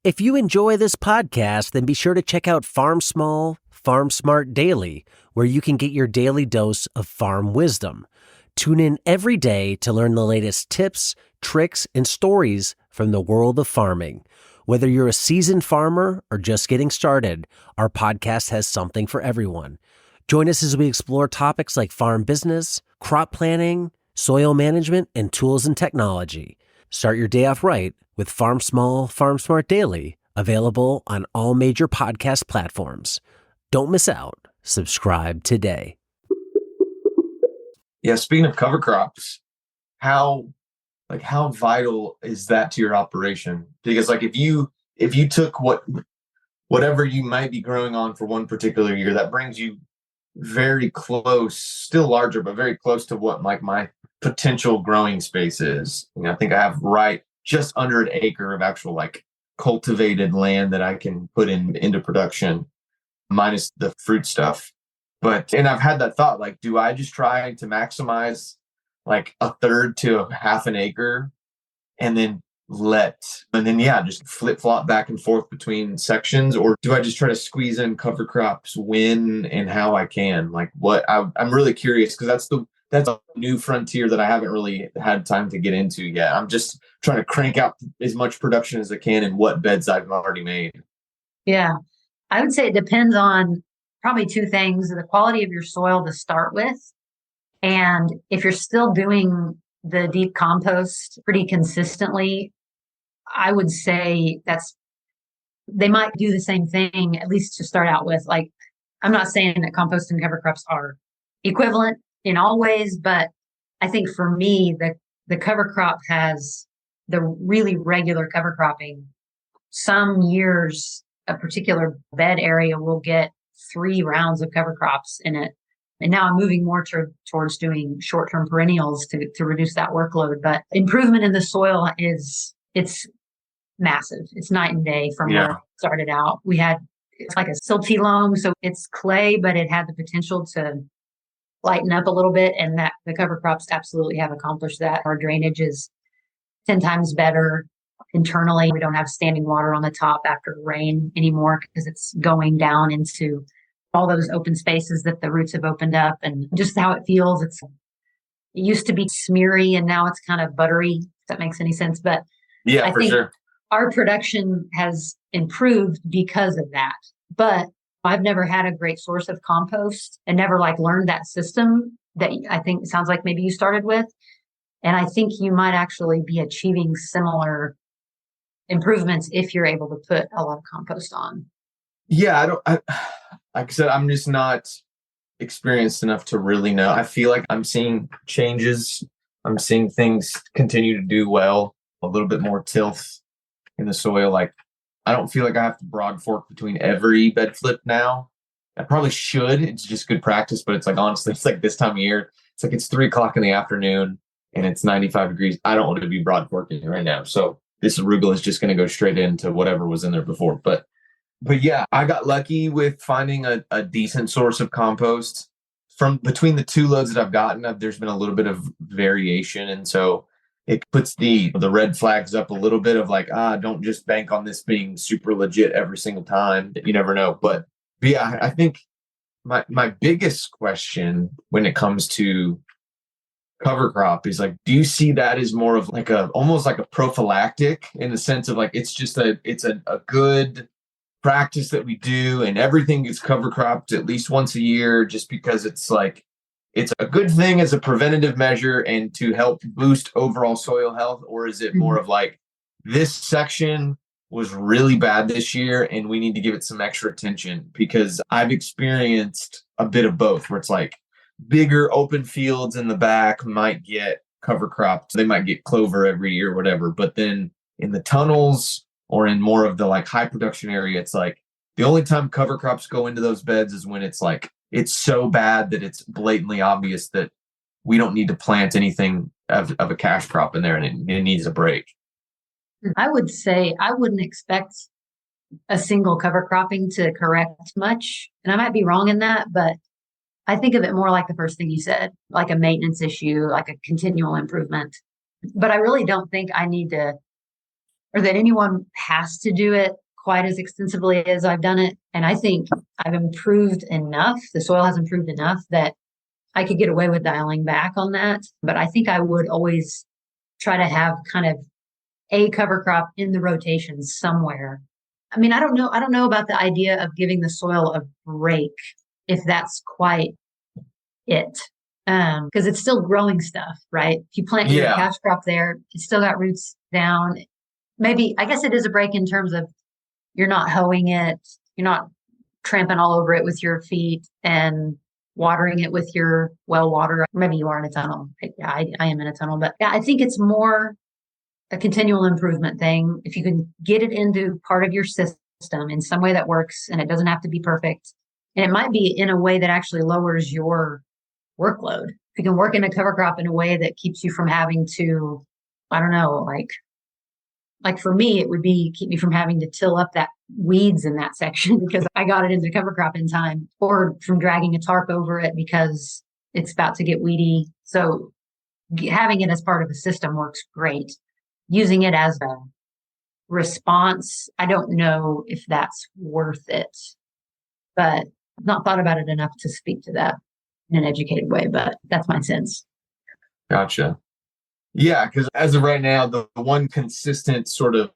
If you enjoy this podcast, then be sure to check out Farm Small, Farm Smart Daily, where you can get your daily dose of farm wisdom. Tune in every day to learn the latest tips, tricks, and stories from the world of farming. Whether you're a seasoned farmer or just getting started, our podcast has something for everyone. Join us as we explore topics like farm business, crop planning, soil management, and tools and technology. Start your day off right with Farm Small, Farm Smart Daily, available on all major podcast platforms. Don't miss out. Subscribe today. Yeah, speaking of cover crops, how vital is that to your operation? Because like if you took whatever you might be growing on for one particular year, that brings you very close, still larger, but very close to what like my potential growing space is. I think I have right just under an acre of actual like cultivated land that I can put into production, minus the fruit stuff. And I've had that thought, like, do I just try to maximize like a third to a half an acre and then just flip flop back and forth between sections? Or do I just try to squeeze in cover crops when and how I can? Like I'm really curious, because that's a new frontier that I haven't really had time to get into yet. I'm just trying to crank out as much production as I can in what beds I've already made. Yeah, I would say it depends on probably two things: the quality of your soil to start with. And if you're still doing the deep compost pretty consistently, I would say they might do the same thing, at least to start out with. Like, I'm not saying that compost and cover crops are equivalent in all ways, but I think for me, the cover crop has the really regular cover cropping. Some years, a particular bed area will get 3 rounds of cover crops in it. And now I'm moving more towards doing short-term perennials to reduce that workload. But improvement in the soil it's massive. It's night and day from where it started out. It's like a silty loam, so it's clay, but it had the potential to lighten up a little bit, and that the cover crops absolutely have accomplished that. Our drainage is 10 times better internally. We don't have standing water on the top after rain anymore because it's going down into all those open spaces that the roots have opened up, and just how it feels. It used to be smeary and now it's kind of buttery, if that makes any sense. But yeah, I for think sure our production has improved because of that. But I've never had a great source of compost and never learned that system that I think sounds like maybe you started with. And I think you might actually be achieving similar improvements if you're able to put a lot of compost on. Yeah, like I said, I'm just not experienced enough to really know. I feel like I'm seeing changes. I'm seeing things continue to do well, a little bit more tilth in the soil. Like, I don't feel like I have to broad fork between every bed flip now. I probably should. It's just good practice, but it's like, honestly, it's like this time of year, it's like it's 3:00 in the afternoon and it's 95 degrees. I don't want to be broad forking right now. So this arugula is just going to go straight into whatever was in there before. But yeah, I got lucky with finding a decent source of compost. From between the 2 loads that I've gotten, there's been a little bit of variation. And so it puts the red flags up a little bit of like, don't just bank on this being super legit every single time. You never know. But yeah, I think my biggest question when it comes to cover crop is like, do you see that as more of like almost like a prophylactic, in the sense of like, it's just a good practice that we do and everything gets cover cropped at least once a year, just because it's like, it's a good thing as a preventative measure and to help boost overall soil health? Or is it more of like, this section was really bad this year and we need to give it some extra attention? Because I've experienced a bit of both, where it's like bigger open fields in the back might get cover cropped. They might get clover every year or whatever. But then in the tunnels or in more of the like high production area, it's like the only time cover crops go into those beds is when it's like, it's so bad that it's blatantly obvious that we don't need to plant anything of a cash crop in there and it needs a break. I would say I wouldn't expect a single cover cropping to correct much. And I might be wrong in that, but I think of it more like the first thing you said, like a maintenance issue, like a continual improvement. But I really don't think I need to or that anyone has to do it quite as extensively as I've done it. And I think I've improved enough. The soil has improved enough that I could get away with dialing back on that. But I think I would always try to have kind of a cover crop in the rotation somewhere. I mean, I don't know about the idea of giving the soil a break, if that's quite it. Because it's still growing stuff, right? If you plant your cash crop there, it's still got roots down. Maybe, I guess it is a break in terms of you're not hoeing it, you're not tramping all over it with your feet and watering it with your well water. Maybe you are in a tunnel. Yeah, I am in a tunnel, but yeah, I think it's more a continual improvement thing. If you can get it into part of your system in some way that works, and it doesn't have to be perfect, and it might be in a way that actually lowers your workload. If you can work in a cover crop in a way that keeps you from having to, I don't know, like for me, it would be keep me from having to till up that weeds in that section because I got it into cover crop in time, or from dragging a tarp over it because it's about to get weedy. So having it as part of a system works great. Using it as a response, I don't know if that's worth it, but I've not thought about it enough to speak to that in an educated way, but that's my sense. Gotcha. Yeah, because as of right now, the one consistent sort of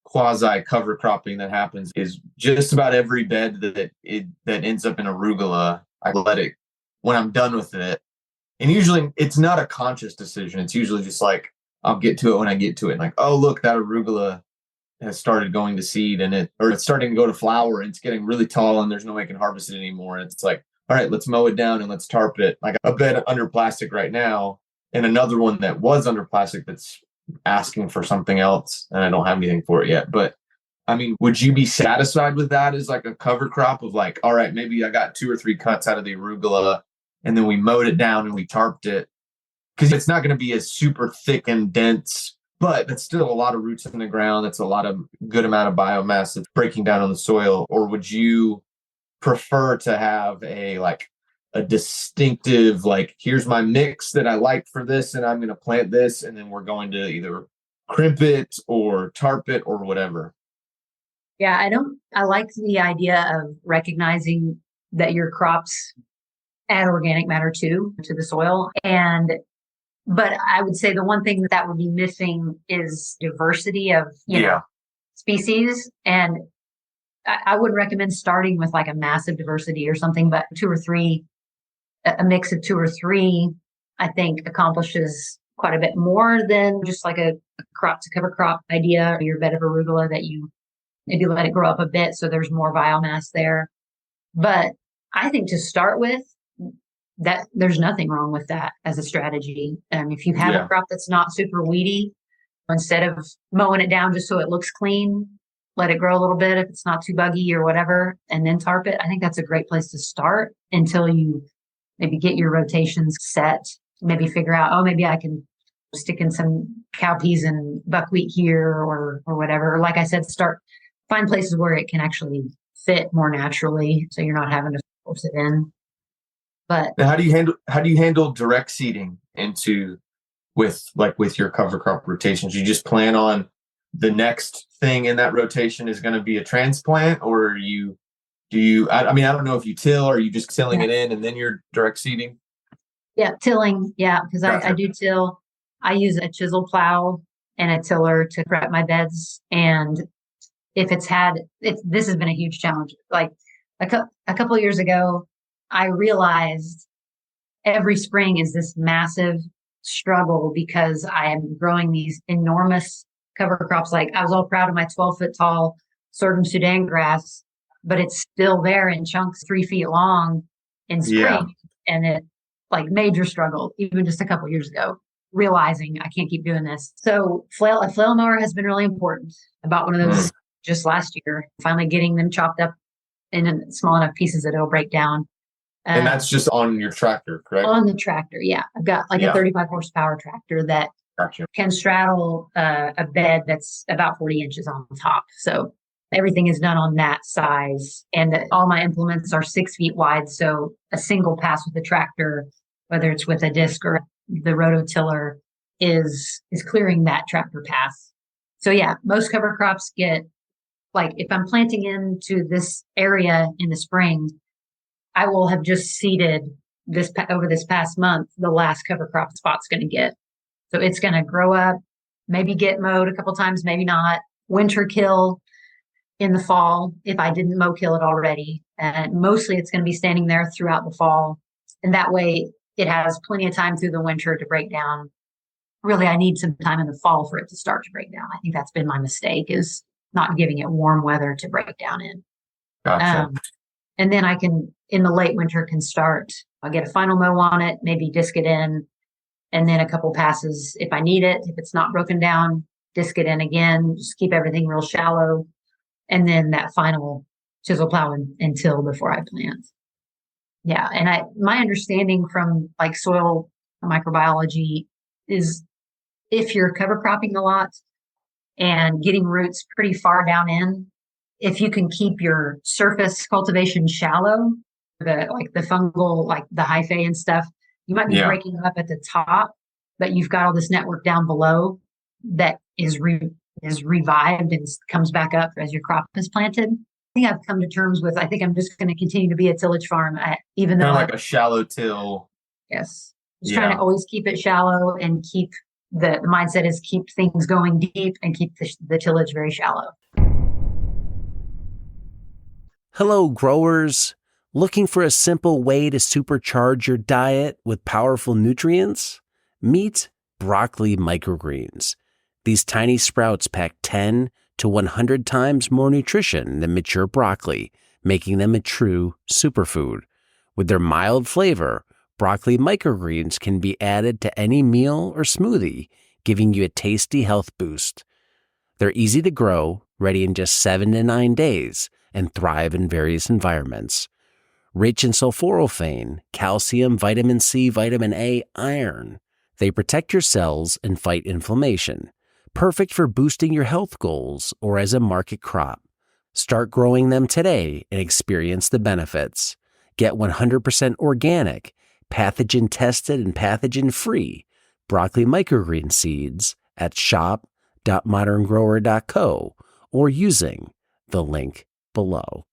quasi cover cropping that happens is just about every bed that ends up in arugula. I let it when I'm done with it, and usually it's not a conscious decision. It's usually just like I'll get to it when I get to it. Like, oh look, that arugula has started going to seed, and it's starting to go to flower, and it's getting really tall, and there's no way I can harvest it anymore. And it's like, all right, let's mow it down and let's tarp it. Like a bed under plastic right now. And another one that was under plastic that's asking for something else, and I don't have anything for it yet. But I mean, would you be satisfied with that as like a cover crop of like, all right, maybe I got 2 or 3 cuts out of the arugula, and then we mowed it down and we tarped it? Because it's not going to be as super thick and dense, but that's still a lot of roots in the ground. That's a lot of good amount of biomass that's breaking down on the soil. Or would you prefer to have a distinctive, like, here's my mix that I like for this, and I'm going to plant this, and then we're going to either crimp it or tarp it or whatever? Yeah, I like the idea of recognizing that your crops add organic matter too to the soil. But I would say the one thing that would be missing is diversity of, species. And I wouldn't recommend starting with like a massive diversity or something, but 2 or 3, a mix of 2 or 3, I think accomplishes quite a bit more than just like a crop to cover crop idea, or your bed of arugula that you maybe let it grow up a bit so there's more biomass there. But I think to start with, that there's nothing wrong with that as a strategy. If you have a crop that's not super weedy, instead of mowing it down just so it looks clean, let it grow a little bit if it's not too buggy or whatever, and then tarp it. I think that's a great place to start until you maybe get your rotations set, maybe figure out, oh, maybe I can stick in some cowpeas and buckwheat here or whatever. Like I said, find places where it can actually fit more naturally, so you're not having to force it in. But now, how do you handle direct seeding with your cover crop rotations? You just plan on the next thing in that rotation is going to be a transplant, or I don't know if you till, or are you just tilling it in and then you're direct seeding? Yeah, tilling. Yeah, because I do till. I use a chisel plow and a tiller to prep my beds. And if this has been a huge challenge. Like a couple of years ago, I realized every spring is this massive struggle because I am growing these enormous cover crops. Like I was all proud of my 12-foot tall sorghum Sudan grass, but it's still there in chunks 3 feet long in spring. Yeah. And it like major struggle, even just a couple of years ago, realizing I can't keep doing this. So a flail mower has been really important. I bought one of those just last year, finally getting them chopped up in small enough pieces that it'll break down. And that's just on your tractor, correct? On the tractor, yeah. I've got a 35 horsepower tractor that can straddle a bed that's about 40 inches on top. So everything is done on that size. And all my implements are 6 feet wide. So a single pass with the tractor, whether it's with a disc or the rototiller, is clearing that tractor path. So yeah, most cover crops get, like if I'm planting into this area in the spring, I will have just seeded over this past month, the last cover crop spot's going to get. So it's going to grow up, maybe get mowed a couple times, maybe not. Winter kill in the fall if I didn't mow kill it already. And mostly it's going to be standing there throughout the fall. And that way it has plenty of time through the winter to break down. Really, I need some time in the fall for it to start to break down. I think that's been my mistake, is not giving it warm weather to break down in. Gotcha. And then I can, in the late winter, I'll get a final mow on it, maybe disc it in, and then a couple passes if I need it. If it's not broken down, disc it in again, just keep everything real shallow. And then that final chisel plow and till before I plant. Yeah. And my understanding from like soil microbiology is if you're cover cropping a lot and getting roots pretty far down in, if you can keep your surface cultivation shallow, the fungal, like the hyphae and stuff, you might be breaking up at the top, but you've got all this network down below that is revived and comes back up as your crop is planted. I think I've come to terms with, I think I'm just going to continue to be a tillage farm, even though like a shallow till. Yes. Just trying to always keep it shallow and keep the mindset is keep things going deep and keep the tillage very shallow. Hello, growers. Looking for a simple way to supercharge your diet with powerful nutrients? Meet broccoli microgreens. These tiny sprouts pack 10 to 100 times more nutrition than mature broccoli, making them a true superfood. With their mild flavor, broccoli microgreens can be added to any meal or smoothie, giving you a tasty health boost. They're easy to grow, ready in just 7 to 9 days, and thrive in various environments. Rich in sulforaphane, calcium, vitamin C, vitamin A, iron. They protect your cells and fight inflammation. Perfect for boosting your health goals or as a market crop. Start growing them today and experience the benefits. Get 100% organic, pathogen-tested and pathogen-free broccoli microgreen seeds at shop.moderngrower.co or using the link below.